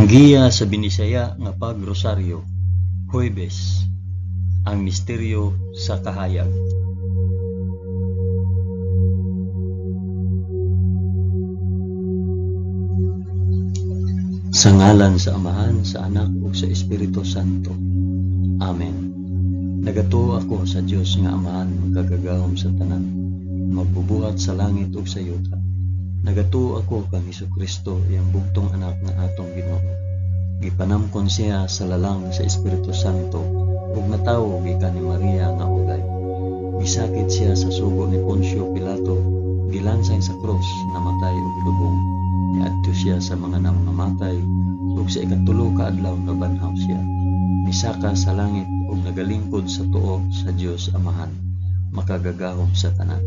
Ang giya sa Binisaya nga pag-rosaryo, Huwebes, ang misteryo sa kahayag. Sa ngalan sa Amahan, sa Anak, ug sa Espiritu Santo. Amen. Nagatuo ako sa Dios nga Amahan, magkagagahom sa tanan, magbubuhat sa langit ug sa yuta. Nagatuo ako kang Hesukristo, iyang bugtong anak nga atong Ginoo. Gipanamkon siya sa lalang sa Espiritu Santo ug natawo gikan ni Maria nga ulay. Gisakit siya sa sugo ni Poncio Pilato, gilansay sa krus, namatay ug lubong. Niadto siya sa mga namamatay ug sa ikatulo ka adlaw nabanhaw siya. Misaka sa langit ug nagalingkod sa tuo sa Dios Amahan, makagagahom sa tanan.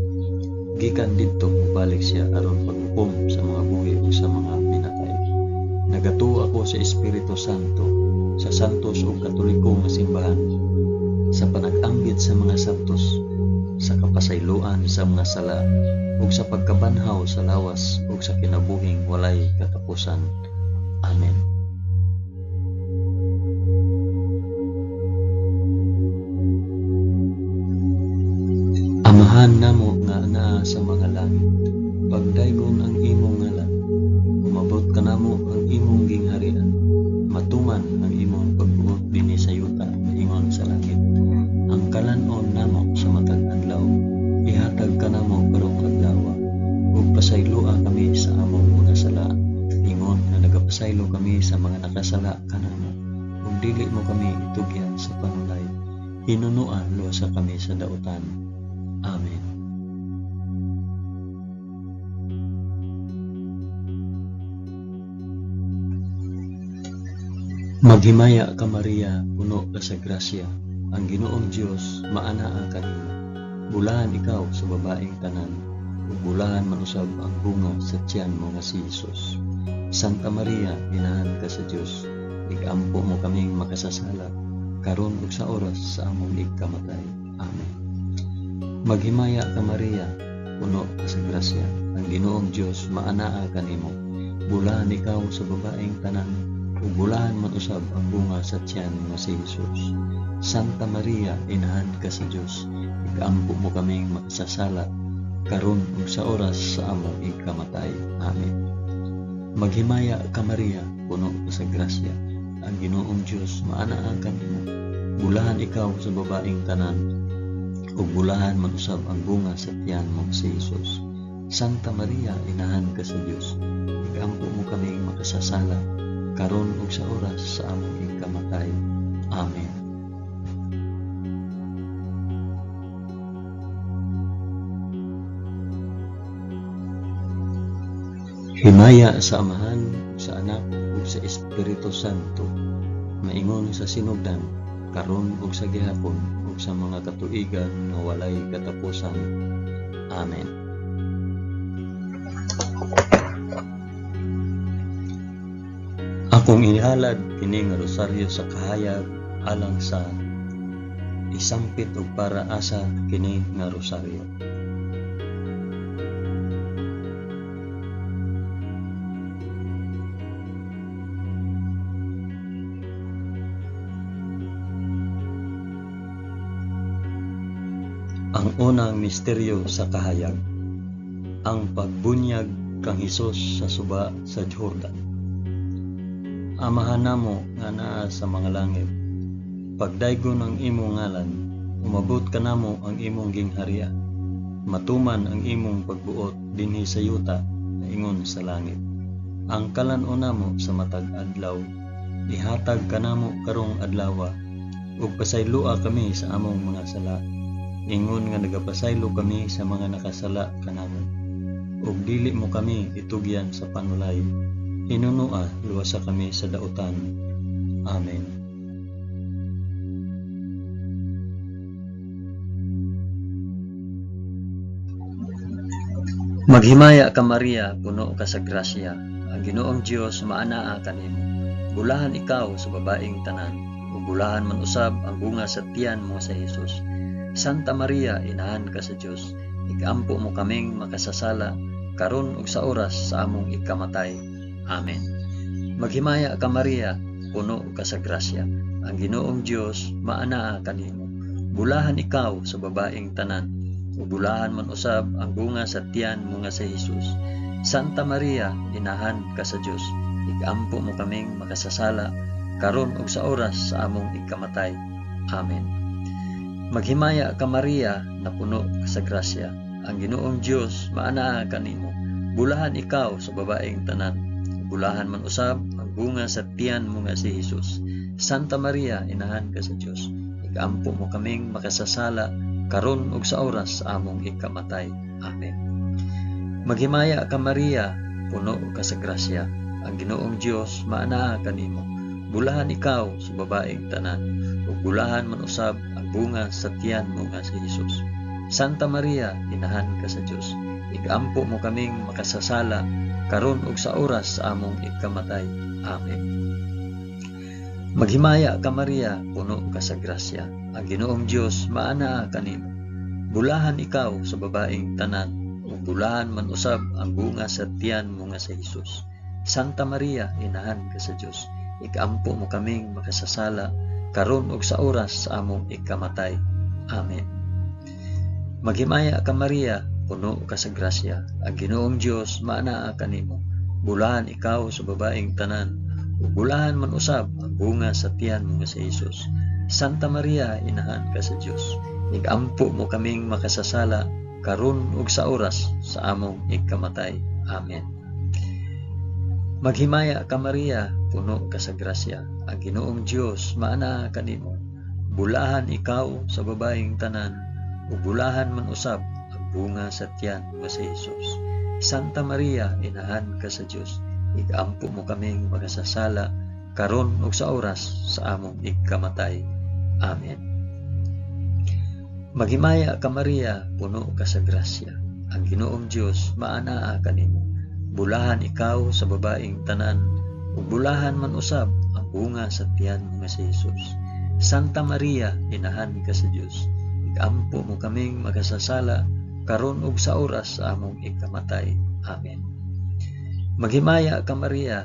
Gikan didto mubalik siya aron paghukom sa mga buhi ug sa mga minatay. Nagatuo ako sa Espiritu Santo, sa santos ug katoliko nga simbahan, sa panag-ambit sa mga santos, sa kapasayloan sa mga sala, ug sa pagkabanhaw sa lawas ug sa kinabuhing walay katapusan. Amen. Amahan namo nga anaa sa mga langit, pagdaygon ang imong ngalan, umabot ka namo ang imong gingharian, matuman ang imong pagbuot dinhi sa yuta ingon sa langit. Ang kalanon namo sa matag adlaw, ihatag ka namo karong adlaw, ug pasayloa kami sa among mga sala, ingon nga nagapasaylo kami sa mga nakasala kanamo, ug dili mo kami itugyan sa panulay, hinunuan luwasa kami sa dautan. Amen. Maghimaya ka Maria, puno ka sa grasya, ang Ginoong Dios maanaa kanimo. Bulahan ikaw sa babaeng tanan, ug bulahan man usab ang bunga sa tiyan mo nga si Hesus. Santa Maria, inahan ka sa Dios, igampo mo kaming makasasala, karon ug sa oras sa among igkamatay. Amen. Maghimaya ka Maria, puno ka sa grasya, ang Ginoong Dios maanaa kanimo. Bulahan ikaw sa babaeng tanan, ug bulahan man usab ang bunga sa tiyan nga si Hesus. Santa Maria, inahan ka sa Dios, igampo mo kaming makasasala, karon ug sa oras sa among igkamatay. Amen. Maghimaya ka Maria, puno ka sa grasya, ang Ginoong Dios maanaa kanimo. Bulahan ikaw sa babaeng tanan, ug bulahan man usab ang bunga sa tiyan mo si Hesus. Santa Maria, inahan ka sa Dios, igampo mo kaming makasasala, karon ug sa oras sa among igkamatay. Amen. Himaya sa Amahan, sa Anak, ug sa Espiritu Santo, maingon sa sinugdan, karon ug sa gihapon, ug sa mga katuigan nga walay katapusan. Amen. Akong inihalad kini nga rosaryo sa kahayag alang sa isampit ug para asa kini nga rosaryo. Ang unang misteryo sa kahayag, ang pagbunyag kang Hesus sa suba sa Jordan. Amahan namo nga naa sa mga langit, pagdaygon ang imong ngalan, umabot ka namo ang imong gingharian, matuman ang imong pagbuot dinhi sa yuta na ingon sa langit. Ang kalanon namo sa matag adlaw, ihatag ka namo karong adlaw, ug pasayloa kami sa among mga sala, ingon nga nagapasaylo kami sa mga nakasala kanamo, ug dili mo kami itugyan sa panulay, hinunua luwasa kami sa dautan. Amen. Maghimaya ka Maria, puno ka sa grasya, ang Ginoong Dios maanaa kanimo. Bulahan ikaw sa babaeng tanan, ug bulahan man usab ang bunga sa tiyan mo sa Hesus. Santa Maria, inahan ka sa Dios, igampo mo kaming makasasala, karon ug sa oras sa among igkamatay. Amen. Maghimaya ka Maria, puno ka sa grasya. Ang Ginoong Dios maanaa kanimo. Bulahan ikaw sa babaeng tanan, ug bulahan man usab ang bunga sa tiyan mo nga si Hesus. Santa Maria, inahan ka sa Dios, igampo mo kaming makasasala karon ug sa oras sa among ikamatay. Amen. Maghimaya ka Maria, na puno ka sa grasya. Ang Ginoong Dios maanaa kanimo. Bulahan ikaw sa babaeng tanan, bulahan man usab ang bunga sa tiyan mo nga si Hesus. Santa Maria, inahan ka sa Dios, igampo mo kaming makasasala karon ug sa oras sa among ikamatay. Amen. Maghimaya ka Maria, puno ka sa grasya. Ang Ginoong Dios maanaa kanimo. Bulahan ikaw sa babaeng tanan, ug bulahan man usab ang bunga sa tiyan mo nga si Hesus. Santa Maria, inahan ka sa Dios, igampo mo kaming makasasala karon ug sa oras sa among ikamatay. Amen. Maghimaya ka Maria, puno ka sa grasya. Ang Ginoong Dios maanaa kanimo. Bulahan ikaw sa babaeng tanan, ug bulahan man usab ang bunga sa tiyan mo nga si Hesus. Santa Maria, inahan ka sa Dios, igampo mo kaming makasasala karon ug sa oras sa among ikamatay. Amen. Maghimaya ka Maria, puno ka sa grasya. Ang Ginoong Dios maanaa kanimo. Bulahan ikaw sa babaeng tanan, ug bulahan man usab ang bunga sa tiyan mo nga si Hesus. Santa Maria, inahan ka sa Dios, igampo mo kaming makasasala karon ug sa oras sa among ikamatay. Amen. Maghimaya ka Maria, puno ka sa grasya. Ang Ginoong Dios maanaa kanimo. Bulahan ikaw sa babaeng tanan, ug bulahan man usab ang bunga sa tiyan nga si Hesus. Santa Maria, inahan ka sa Dios, igampo mo kaming makasasala karon ug sa oras sa among ikamatay. Amen. Maghimaya ka Maria, puno ka sa grasya. Ang Ginoong Dios maanaa kanimo. Bulahan ikaw sa babaeng tanan, ug bulahan man usab ang bunga sa tiyan mo nga si Hesus. Santa Maria, inahan ka sa Dios, igampo mo kaming makasasala karon ug sa oras sa among ikamatay. Amen. Maghimaya ka Maria,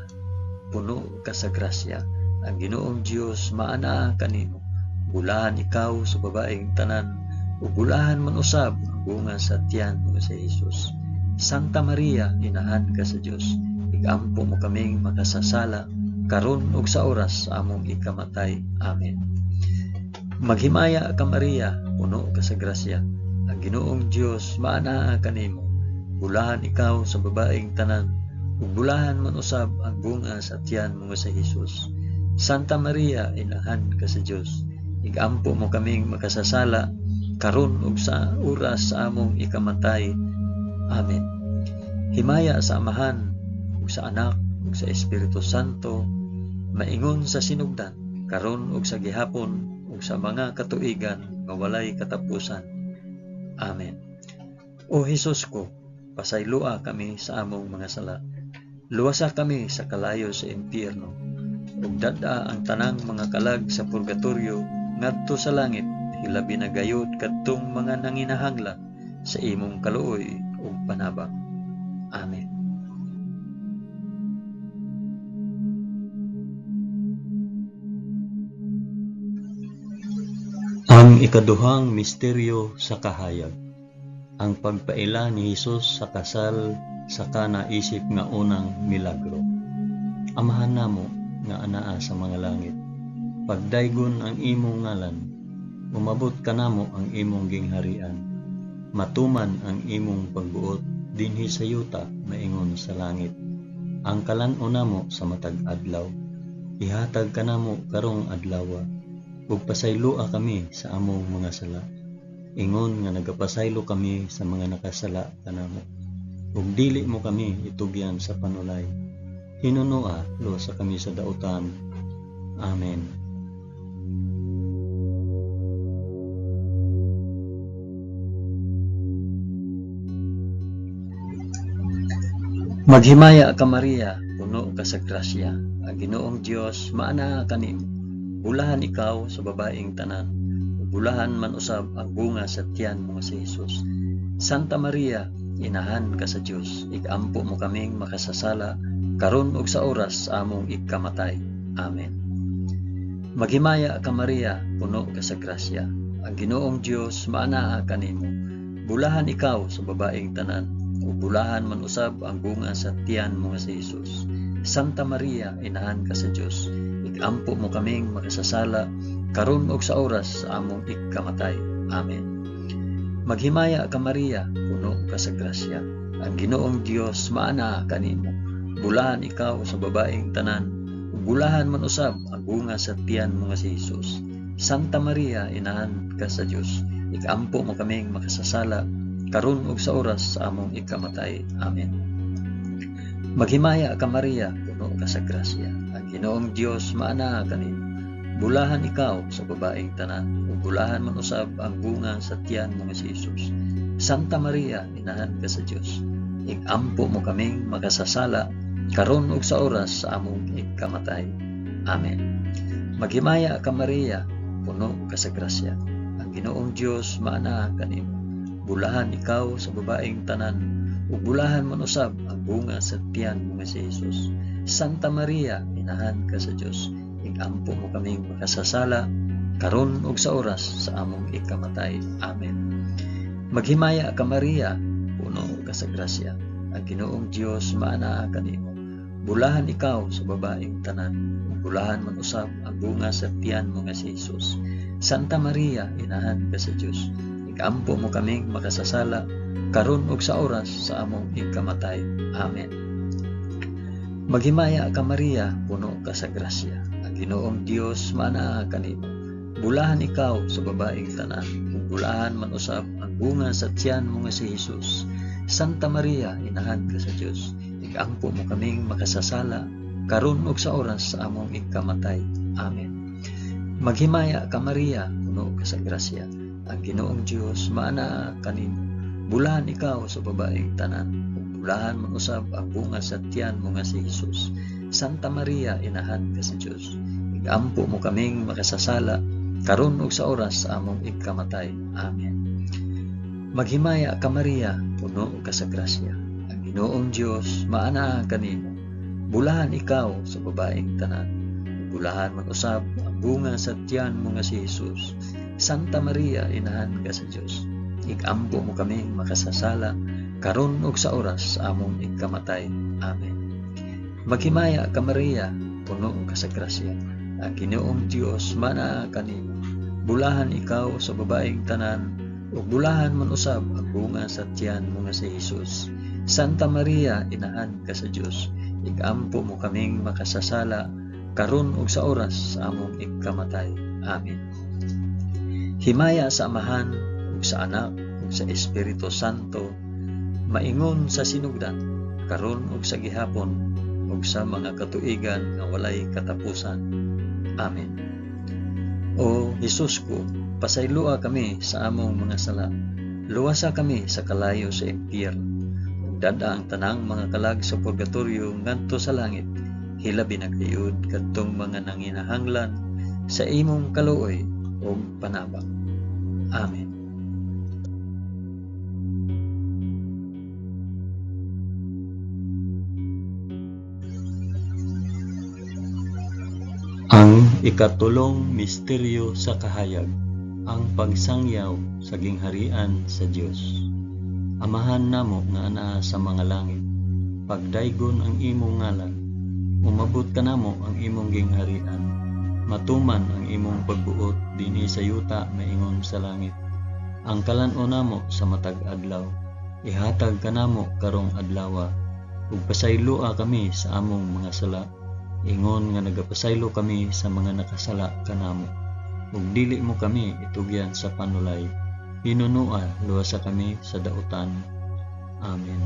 puno ka sa grasya. Ang Ginoong Dios maanaa kanimo. Bulahan ikaw sa babaeng tanan, ug bulahan man usab ang bunga sa tiyan mo nga si Hesus. Santa Maria, inahan ka sa Dios, igampo mo kaming makasasala karon ug sa oras sa among ikamatay. Amen. Maghimaya ka Maria, puno ka sa grasya. Ang Ginoong Dios maanaa kanimo. Bulahan ikaw sa babaeng tanan, ug bulahan man usab ang bunga sa tiyan mo nga si Hesus. Santa Maria, inahan ka sa Dios, igampo mo kaming makasasala karon ug sa oras sa among ikamatay. Amen. Himaya sa Amahan, ug sa Anak, ug sa Espiritu Santo, maingon sa sinugdan, karon ug sa gihapon, ug sa mga katuigan nga walay katapusan. Amen. O Hesus ko, pasaylua kami sa among mga sala. Luwasa kami sa kalayo sa impyerno, ug dada ang tanang mga kalag sa purgatorio ngadto sa langit, hilabi na gayud kadtong mga nanginahanglan sa imong kaluoy ug panabang. Amen. Ang ikaduhang misteryo sa kahayag, ang pagpaila ni Hesus sa kasal sa kanaisip nga unang milagro. Amahan namo nga anaa sa mga langit, pagdaygon ang imong ngalan, umabot kanamo ang imong gingharian, matuman ang imong pagbuot dinhi sa yuta maingon sa langit. Ang kalan-o namo sa matag adlaw, ihatag kanamo karong adlawa, ug pasaylua kami sa among mga sala, ingon nga nagapasaylo kami sa mga nakasala kanamo, ug dili mo kami itugyan sa panulay. Hinunoa luwasa kami sa dautan. Amen. Maghimaya ka Maria, puno ka sa grasya. Ang Ginoong Dios maanaa kanimo. Bulahan ikaw sa babaeng tanan, ug bulahan man usab ang bunga sa tiyan mo nga si Hesus. Santa Maria, inahan ka sa Dios. Igampo mo kaming makasasala karon ug sa oras sa among ikamatay. Amen. Maghimaya ka Maria, puno ka sa grasya. Ang Ginoong Dios maanaa kanimo. Bulahan ikaw sa babaeng tanan, ug bulahan man usab ang bunga sa tiyan mo nga si Hesus. Santa Maria, inahan ka sa Dios. Igampo mo kaming makasasala karon ug sa oras sa among ikamatay. Amen. Maghimaya ka Maria, puno ka sa grasya. Ang Ginoong Dios maanaa kanimo. Bulahan ikaw sa babaeng tanan, ug bulahan man usab ang bunga sa tiyan mo nga si Hesus. Santa Maria, inahan ka sa Dios. Igampo mo kaming makasasala karon ug sa oras sa among ikamatay. Amen. Maghimaya ka Maria, puno ka sa grasya. Ang Ginoong Dios maanaa kanimo. Bulahan ikaw sa babaeng tanan, ug bulahan man usab ang bunga sa tiyan mo nga si Hesus. Santa Maria, inahan ka sa Dios. Igampo mo kaming makasasala karon ug sa oras sa among ikamatay. Amen. Maghimaya ka Maria, puno ka sa grasya. Ang Ginoong Dios maanaa kanimo. Bulahan ikaw sa babaeng tanan, ug bulahan man usab ang bunga sa tiyan mo nga si Hesus. Santa Maria, inahan ka sa Dios. Igampo mo kaming makasasala karon ug sa oras sa among ikamatay. Amen. Maghimaya ka Maria, puno ka sa grasya. Ang Ginoong Dios maanaa kanimo. Bulahan ikaw sa babaeng tanan, ug bulahan man usab ang bunga sa tiyan mo nga si Hesus. Santa Maria, inahan ka sa Dios. Igampo mo kaming makasasala karon ug sa oras sa among ikamatay. Amen. Maghimaya ka Maria, puno ka sa grasya. Ang Ginoong Dios maanaa kanimo. Bulahan ikaw sa babaeng tanan, ug bulahan man usab ang bunga sa tiyan mo nga si Hesus. Santa Maria, inahan ka sa Dios. Igampo mo kaming makasasala karon ug sa oras sa among ikamatay. Amen. Maghimaya ka Maria, puno ka sa grasya. Ang Ginoong Dios maanaa kanimo. Bulahan ikaw sa babaeng tanan, ug bulahan man usab ang bunga sa tiyan mo nga si Hesus. Santa Maria, inahan ka sa Dios. Igampo mo kaming makasasala karon ug sa oras sa among ikamatay. Amen. Maghimaya ka Maria, puno ka sa grasya. Ang Ginoong Dios maanaa kanimo. Bulahan ikaw sa babaeng tanan, ug bulahan man usab ang bunga sa tiyan mo nga si Hesus. Santa Maria, inahan ka sa Dios. Igampo mo kaming makasasala karon ug sa oras sa among ikamatay. Amen. Maghimaya ka Maria, puno ka sa grasya. Ang Ginoong Dios maanaa kanimo. Bulahan ikaw sa babaeng tanan, ug bulahan man usab ang bunga sa tiyan mo nga si Hesus. Santa Maria, inahan ka sa Dios. Igampo mo kaming makasasala karon ug sa oras sa among ikamatay. Amen. Himaya sa Amahan ug sa Anak ug sa Espiritu Santo, maingon sa sinugdan karon ug sa gihapon ug sa mga katuigan nga walay katapusan. Amen. O Hesus ko, pasaylua kami sa among mga sala. Luwasa kami sa kalayo sa impyerno. Ug dada ang tanang mga kalag sa purgatorio ngadto sa langit. Hilabi na kayud kadtong mga nanginahanglan sa imong kaluoy ug panabang. Amen. Ang ikatulong misteryo sa kahayag, ang pagsangyaw sa gingharian sa Dios. Amahan namo nga anaa sa mga langit, pagdaygon ang imong ngalan, umabot ka namo ang imong gingharian, matuman ang imong pagbuot dinhi sa yuta maingon sa langit. Ang kalan-o namo sa matag adlaw, ihatag ka namo karong adlawa, ug pasayloa kami sa among mga sala. Ingon nga nagapasaylo kami sa mga nakasala kanamo, ug dili mo kami itugyan sa panulay. Hinunua luwasa kami sa dautan. Amen.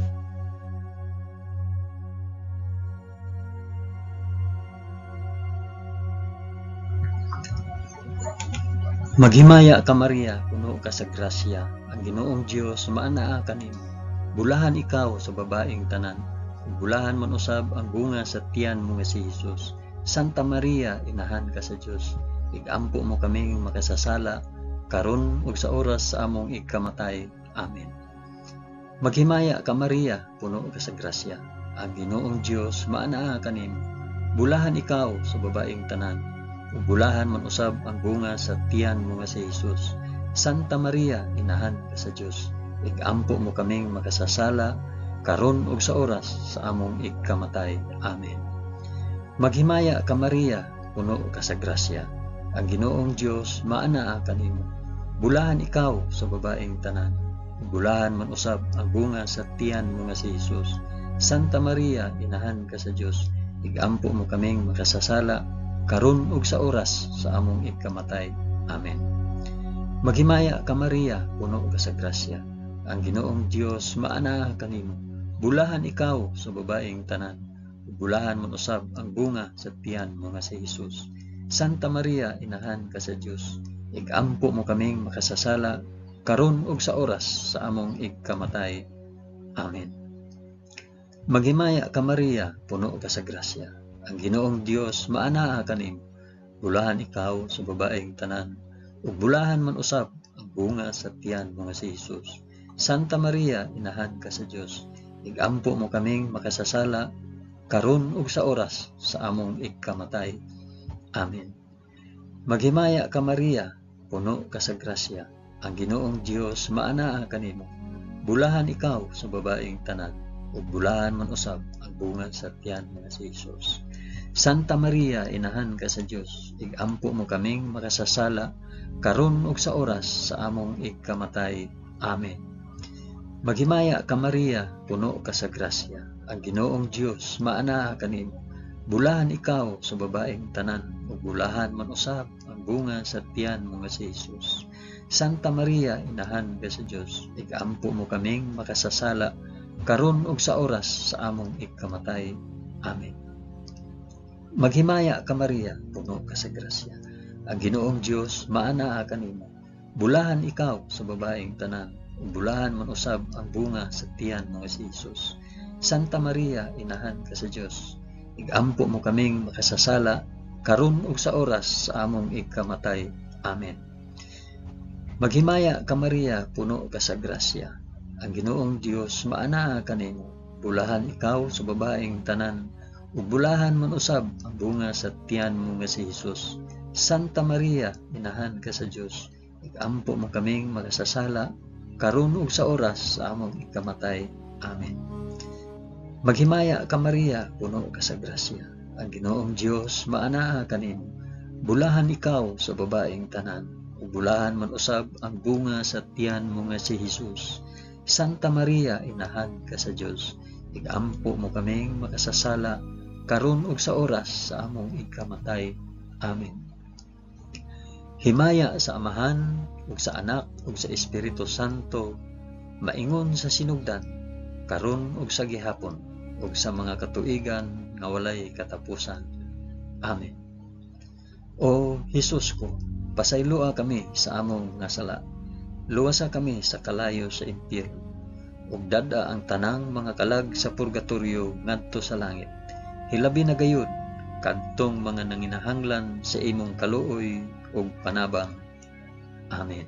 Maghimaya ka Maria, puno ka sa grasya. Ang Ginoong Dios maanaa kanimo. Bulahan ikaw sa babaeng tanan, bulahan man usab ang bunga sa tiyan mo nga si Hesus. Santa Maria, inahan ka sa Dios. Igampo mo kaming makasasala karon ug sa oras sa among ikamatay. Amen. Maghimaya ka Maria, puno ka sa grasya. Ang Ginoong Dios maanaa kanimo. Bulahan ikaw sa babaeng tanan, ug bulahan man usab ang bunga sa tiyan mo nga si Hesus. Santa Maria, inahan ka sa Dios, igampo mo kaming makasasala karon ug sa oras sa among ikamatay. Amen. Maghimaya ka Maria, puno ka sa grasya. Ang Ginoong Dios maanaa kanimo. Bulahan ikaw sa babaeng tanan, bulahan man usab ang bunga sa tiyan mo nga si Hesus. Santa Maria, inahan ka sa Dios, igampo mo kaming makasasala karon ug sa oras sa among ikamatay. Amen. Maghimaya ka Maria, puno ka sa grasya. Ang Ginoong Dios maanaa kanimo. Bulahan ikaw sa babaeng tanan, bulahan man usab ang bunga sa tiyan mo nga si Hesus. Santa Maria, inahan ka sa Dios, igampo mo kaming makasasala karon ug sa oras sa among ikamatay. Amen. Maghimaya ka Maria, puno ka sa grasya. Ang Ginoong Dios maanaa kanimo. Bulahan ikaw sa babaeng tanan, ug bulahan man usab ang bunga sa tiyan mo nga si Hesus. Santa Maria, inahan ka sa Dios, igampo mo kaming makasasala karon ug sa oras sa among ikamatay. Amen. Maghimaya ka Maria, puno ka sa grasya. Ang Ginoong Dios maanaa kanimo. Bulahan ikaw sa babaeng tanan, ug bulahan man usab ang bunga sa tiyan nga si Hesus. Santa Maria, inahan ka sa Dios, igampo mo kaming makasasala karon ug sa oras sa among ikamatay. Amen. Maghimaya ka Maria, puno ka sa grasya. Ang Ginoong Dios maanaa kanimo. Bulahan ikaw sa babaeng tanan, ug bulahan man usab ang bunga sa tiyan mo nga si Hesus. Santa Maria, inahan ka sa Dios, igampo mo kaming makasasala karon ug sa oras sa among ikamatay. Amen. Maghimaya ka Maria, puno ka sa grasya. Ang Ginoong Dios maanaa kanimo. Bulahan ikaw sa babaeng tanan, ug bulahan man usab ang bunga sa tiyan mo nga si Hesus. Santa Maria, inahan ka sa Dios, igampo mo kaming makasasala karon ug sa oras sa among ikamatay. Amen. Maghimaya ka Maria, puno ka sa grasya. Ang Ginoong Dios maanaa kanimo. Bulahan ikaw sa babaeng tanan, ug bulahan man usab ang bunga sa tiyan mo nga si Hesus. Santa Maria, inahan ka sa Dios, igampo mo kaming makasasala karon ug sa oras sa among ikamatay. Amen. Maghimaya ka Maria, puno ka sa grasya. Ang Ginoong Dios maanaa kanimo. Bulahan ikaw sa babaeng tanan, ug bulahan man usab ang bunga sa tiyan mo nga si Hesus. Santa Maria, inahan ka sa Dios, igampo mo kaming makasasala karon ug sa oras sa among ikamatay. Amen. Himaya sa Amahan ug sa Anak ug sa Espiritu Santo, maingon sa sinugdan, karon ug sa gihapon, ug sa mga katuigan nga walay katapusan. Amen. O Hesus ko, pasayloa kami sa among nga sala. Luwasa kami sa kalayo sa impyerno, ug dada ang tanang mga kalag sa purgatoryo ngadto sa langit. Hilabi na gayud kadtong mga nanginahanglan sa imong kaluoy ug panabang. Amen.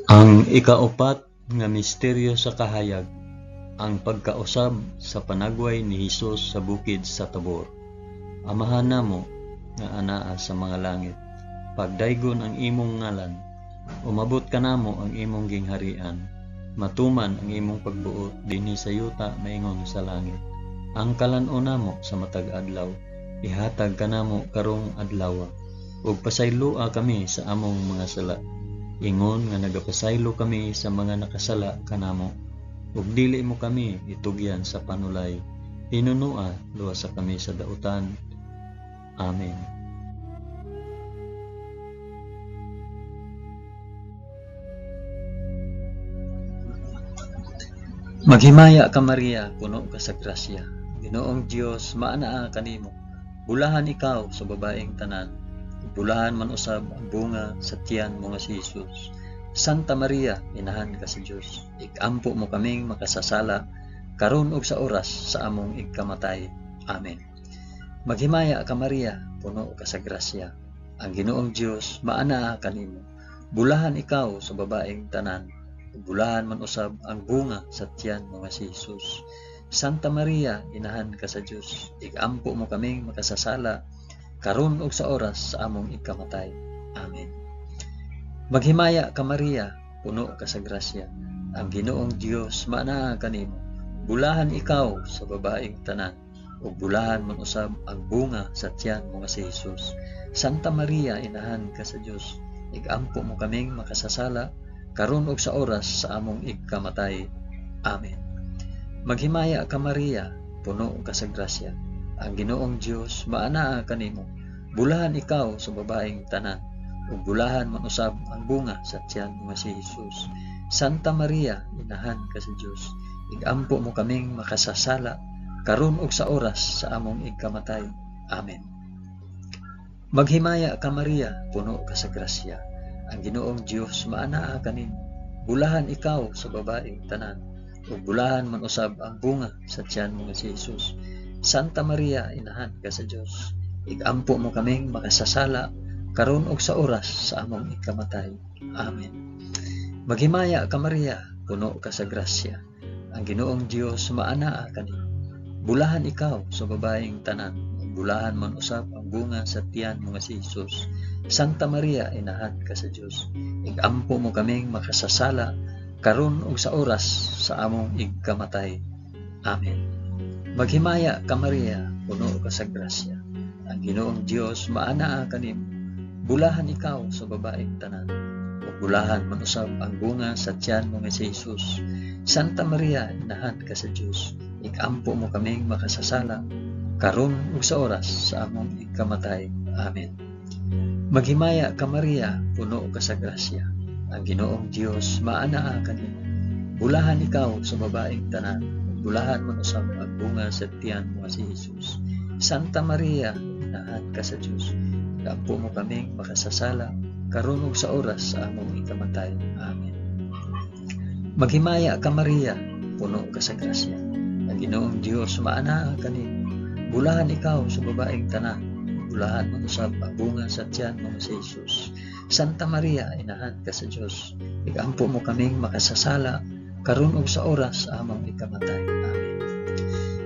Ang ikaupat nga misteryo sa kahayag, ang pagkausab sa panagway ni Hesus sa bukid sa Tabor. Amahan namo nga anaa sa mga langit, pagdaygon ang imong ngalan, umabot ka namo ang imong gingharian, matuman ang imong pagbuot dinhi sa yuta maingon sa langit. Ang kalan-on namo sa matag adlaw, ihatag ka namo karong adlaw, ug pasayloa kami sa among mga sala, ingon nga nagapasaylo kami sa mga nakasala kanamo, ug dili mo kami itugyan sa panulay, hinunua luwasa kami sa dautan. Amen. Maghimaya ka Maria, puno ka sa grasya. Ginoong Dios maanaa kanimo. Bulahan ikaw sa babaeng tanan, bulahan man usab ang bunga sa tiyan mo nga si Hesus. Santa Maria, inahan ka sa Dios, igampo mo kaming makasasala karon ug sa oras sa among ikamatay. Amen. Maghimaya ka Maria, puno ka sa grasya. ang Ginoong Dios maanaa kanimo. Bulahan ikaw sa babaeng tanan, ug bulahan man usab ang bunga sa tiyan mo nga si Hesus. Santa Maria, inahan ka sa Dios, igampo mo kaming makasasala karon ug sa oras sa among ikamatay. Amen. Maghimaya ka Maria, puno ka sa grasya, ang Ginoong Dios maanaa kanimo. Bulahan ikaw sa babaeng tanan, ug bulahan man usab ang bunga sa tiyan mo nga si Hesus. Santa Maria, inahan ka sa Dios, igampo mo kaming makasasala karon ug sa oras sa among ikamatay. Amen. Maghimaya ka Maria, puno ka sa grasya, ang Ginoong Dios maanaa kanimo. Bulahan ikaw sa babaeng tanan, ug bulahan man usab ang bunga sa tiyan mo nga si Hesus. Santa Maria, inahan ka sa Dios, igampo mo kaming makasasala karon ug sa oras sa among ikamatay. Amen. Maghimaya ka Maria, puno ka sa grasya, ang Ginoong Dios maanaa kanimo. Bulahan ikaw sa babaeng tanan, ug bulahan man usab ang bunga sa tiyan mo nga si Hesus. Santa Maria, inahan ka sa Dios, igampo mo kaming makasasala karon ug sa oras sa among ikamatay. Amen. Maghimaya ka Maria, puno ka sa grasya, ang Ginoong Dios maanaa kanimo. Bulahan ikaw sa babaeng tanan, bulahan man usab ang bunga sa tiyan mo nga si Hesus. Santa Maria, inahan ka sa Dios, igampo mo kaming makasasala karon ug sa oras sa among ikamatay. Amen. Maghimaya ka Maria, puno ka sa grasya, ang Ginoong Dios maanaa kanimo. Bulahan ikaw sa babaeng tanan, ug bulahan man usab ang bunga sa tiyan mo nga si Hesus. Santa Maria, inahan ka sa Dios, igampo mo kaming makasasala karon ug sa oras sa among ikamatay. Amen. Maghimaya ka Maria, puno ka sa grasya, ang Ginoong Dios maanaa kanimo. Bulahan ikaw sa babaeng tanan, ug bulahan man usab ang bunga sa tiyan mo nga si Hesus. Santa Maria, inahan ka sa Dios, igampo mo kaming makasasala karon ug sa oras sa among ikamatay. Amen. Maghimaya ka Maria, puno ka sa grasya, ang Ginoong Dios maanaa kanimo. Bulahan ikaw sa babaeng tanan, bulahan man usab ang bunga sa tiyan mo nga si Hesus. Santa Maria, inahan ka sa Dios, igampo mo kaming makasasala karon ug sa oras sa among ikamatay. Amen.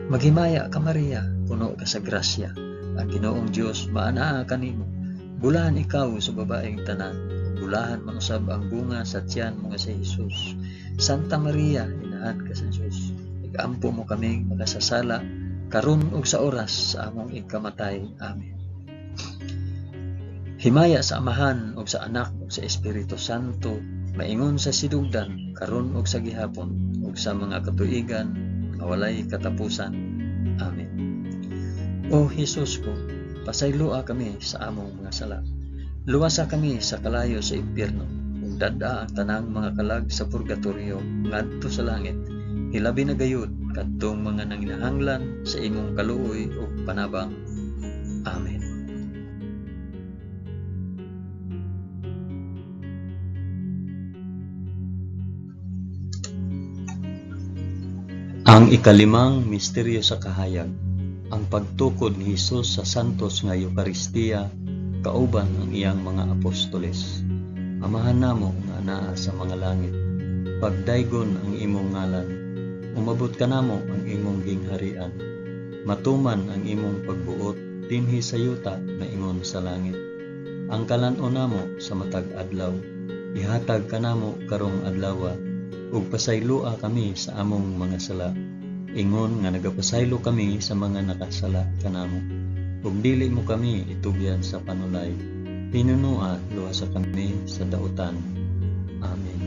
Maghimaya ka Maria, puno ka sa grasya, ang Ginoong Dios maanaa kanimo. Bulahan ikaw sa babaeng tanan, bulahan man usab ang bunga sa tiyan mo nga si Hesus. Santa Maria, inahan ka sa Dios, igampo mo kaming makasasala karon ug sa oras sa among ikamatay. Amen. Himaya sa Amahan ug sa Anak ug sa Espiritu Santo, maingon sa sidugdan karon ug sa gihapon ug sa mga katuigan nga walay katapusan. Amen. O Hesus ko, pasayloa kami sa among mga sala. Luwasa kami sa kalayo sa impyerno, ug dada ang tanang mga kalag sa purgatorio ngadto sa langit. Hilabi na gayud kadtong mga nanginahanglan sa imong kaluoy ug panabang. Amen. Ang ikalimang misteryo sa kahayag, ang pagtukod ni Hesus sa santos nga Eucharistia kauban ang iyang mga apostoles. Amahan namo nga naa sa mga langit, pagdaygon ang imong ngalan, umabot ka namo ang imong gingharian, matuman ang imong pagbuot dinhi sa yuta na ingon sa langit. Ang kalan-on namo sa matag adlaw, ihatag ka namo karong adlaw, ug pasayloa kami sa among mga sala, ingon nga nagapasaylo kami sa mga nakasala kanamo, ug dili mo kami itugyan sa panulay, pinunua luwasa kami sa dautan. Amen.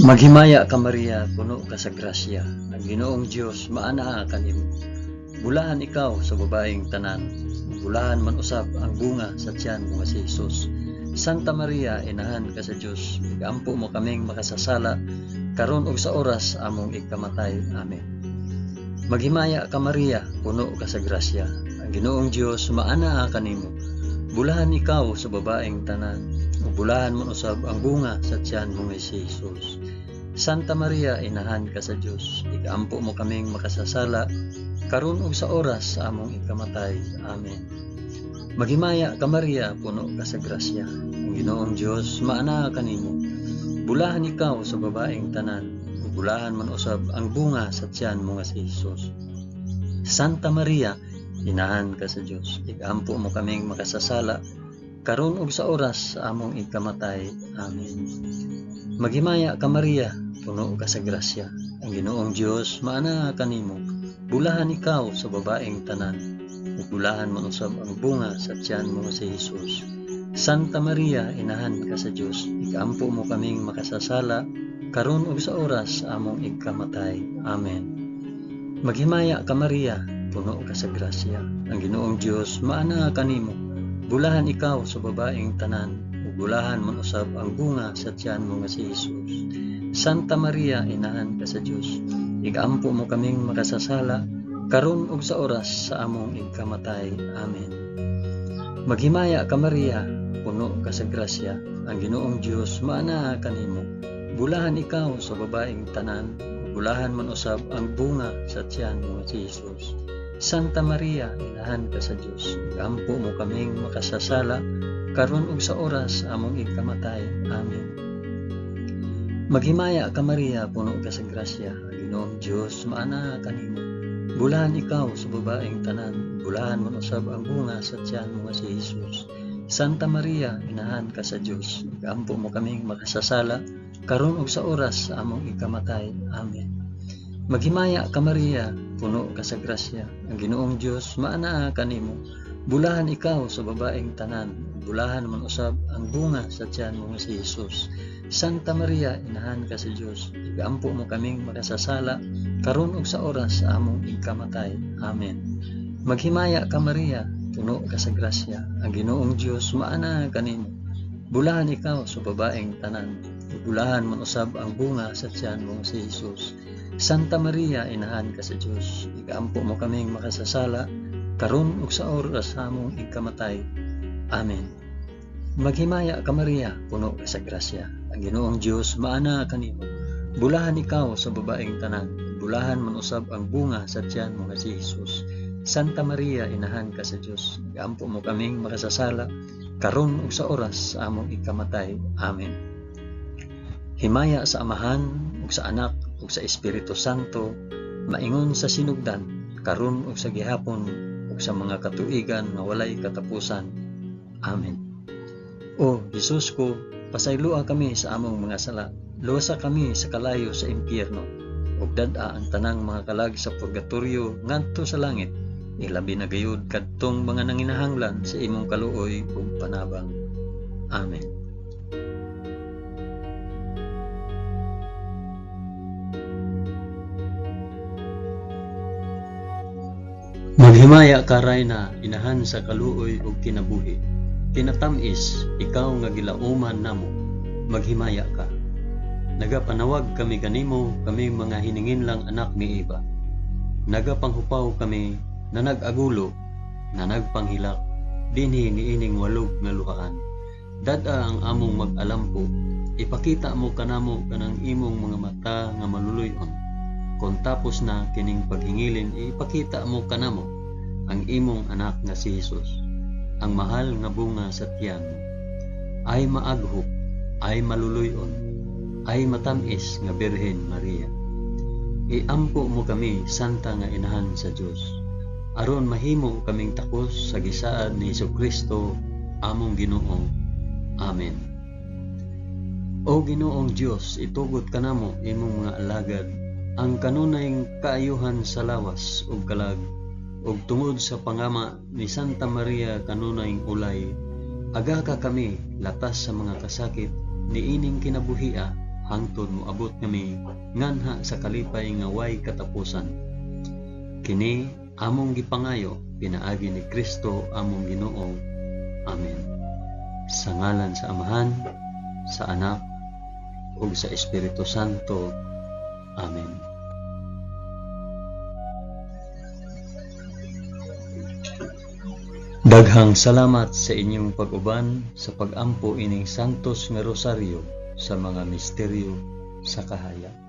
Maghimaya ka Maria, puno ka sa grasya, ang Ginoong Dios maanaa kanimo. Bulahan ikaw sa babaeng tanan, bulahan man usab ang bunga sa tiyan mo nga si Hesus. Santa Maria, inahan ka sa Dios, igampo mo kaming makasasala karon ug sa oras among ikamatay. Amen. Maghimaya ka Maria, puno ka sa grasya, ang Ginoong Dios maanaa kanimo. Bulahan ikaw sa babaeng tanan, ug bulahan man usab ang bunga sa tiyan mo nga si Hesus. Santa Maria, inahan ka sa Dios, igaampo mo kaming makasasala, karon ug sa oras sa among ikamatay. Amen. Maghimaya ka Maria, puno ka sa grasya. Ang Ginoong Dios maana kanimo. Bulahan ikaw sa babaeng tanan, ug bulahan man usab ang bunga sa tiyan mo nga si Hesus. Santa Maria, inahan ka sa Dios, igaampo mo kaming makasasala, karon ug sa oras sa among ikamatay. Amen. Maghimaya ka Maria, puno ka sa grasya. Ang Ginoong Dios maana kanimo. Bulahan ikaw sa babaeng tanan, ug bulahan man usab ang bunga sa tiyan mo si Hesus. Santa Maria, inahan ka sa Dios, igaampo mo kaming makasasala, karon ug sa oras sa among ikamatay. Amen. Maghimaya ka Maria, puno ka sa grasya. Ang Ginoong Dios maana kanimo. Bulahan ikaw sa babaeng tanan, ug bulahan man usab ang bunga sa tiyan mo nga si Hesus. Santa Maria, inahan ka sa Dios, igaampo mo kaming makasasala, karon ug sa oras sa among ikamatay. Amen. Maghimaya ka Maria, puno ka sa grasya. Ang Ginoong Dios maana kanimo. Bulahan ikaw sa babaeng tanan, ug bulahan man usab ang bunga sa tiyan mo nga si Hesus. Santa Maria, inahan ka sa Dios, igaampo mo kaming makasasala, karon ug sa oras sa among ikamatay. Amen. Maghimaya ka Maria, puno ka sa grasya. Ang Ginoong Dios maana kanimo. Bulahan ikaw sa babaeng tanan, bulahan man usab ang bunga sa tiyan mo nga si Hesus. Santa Maria, inahan ka sa Dios, igaampo mo kaming makasasala, karon ug sa oras sa among ikamatay. Amen. Maghimaya ka Maria, puno ka sa grasya. Ang Ginoong Dios maana kanimo. Bulahan ikaw sa babaeng tanan, bulahan man usab ang bunga sa tiyan mo nga si Hesus. Santa Maria, inahan ka sa Dios, igaampo mo kaming makasasala, karon ug sa oras sa among ikamatay. Amen. Maghimaya ka Maria, puno ka sa grasya. Ang Ginoong Dios maana kanimo. Bulahan ikaw sa babaeng tanan, bulahan man usab ang bunga sa tiyan mo si Hesus. Santa Maria, inahan ka sa Dios, igaampo mo kaming makasasala, karon ug sa oras sa among ikamatay. Amen. Maghimaya ka Maria, puno ka sa grasya. Ang Ginoong Dios maana kanimo. Bulahan ikaw sa babaeng tanan, bulahan man usab ang bunga sa tiyan mo nga si Hesus. Santa Maria, inahan ka sa Dios, igaampo mo kaming makasasala, karon ug sa oras sa among ikamatay. Amen. Himaya sa Amahan ug sa Anak ug sa Espiritu Santo, maingon sa sinugdan, karon ug sa gihapon ug sa mga katuigan nga walay katapusan. Amen. O Hesus ko, pasayloa kami sa among mga sala, luwasa kami sa kalayo sa impyerno, ug dad-a ang tanang mga kalag sa purgatorio ngadto sa langit, ilabi na gayud kadtong mga nanginahanglan sa imong kaluoy ug panabang. Amen. Maghimaya ka Rayna, inahan sa kaluoy ug kinabuhi. Kinatamis, ikaw nga gilauman namo, maghimaya ka. Nagapanawag kami kanimo, kami mga hiningin lang anak ni Eva. Nagapanghupaw kami, na nag-agulo, na nagpanghilak, dinhi niining walog nga luhaan. Dad-a ang among mag-alampo, ipakita mo kanamo kanang imong mga mata nga maluluyon. Kung tapos na kining paghingilin, ipakita mo kanamo ang imong anak nga si Hesus, ang mahal nga bunga sa tiyan mo. Ay maaghop, ay maluluyon, ay matamis nga Birhen Maria. Iampo mo kami, santa nga inahan sa Dios, aron mahimo kaming takos sa gisaad ni Hesukristo among Ginoo. Amen. O Ginoong Dios, itugot kanamo imong mga alagad ang kanunayng kaayuhan sa lawas ug kalag, ug tungod sa pangama ni Santa Maria kanunayng ulay, aga ka kami latas sa mga kasakit niining kinabuhia, hangtod moabot kami nganha sa kalipay nga way katapusan. Kini among gipangayo pinaagi ni Kristo among Ginoo. Amen. Sa ngalan sa Amahan, sa Anak, ug sa Espiritu Santo. Amen. Daghang salamat sa inyong pag-uban sa pag-ampo ining santos nga rosaryo sa mga misteryo sa kahaya.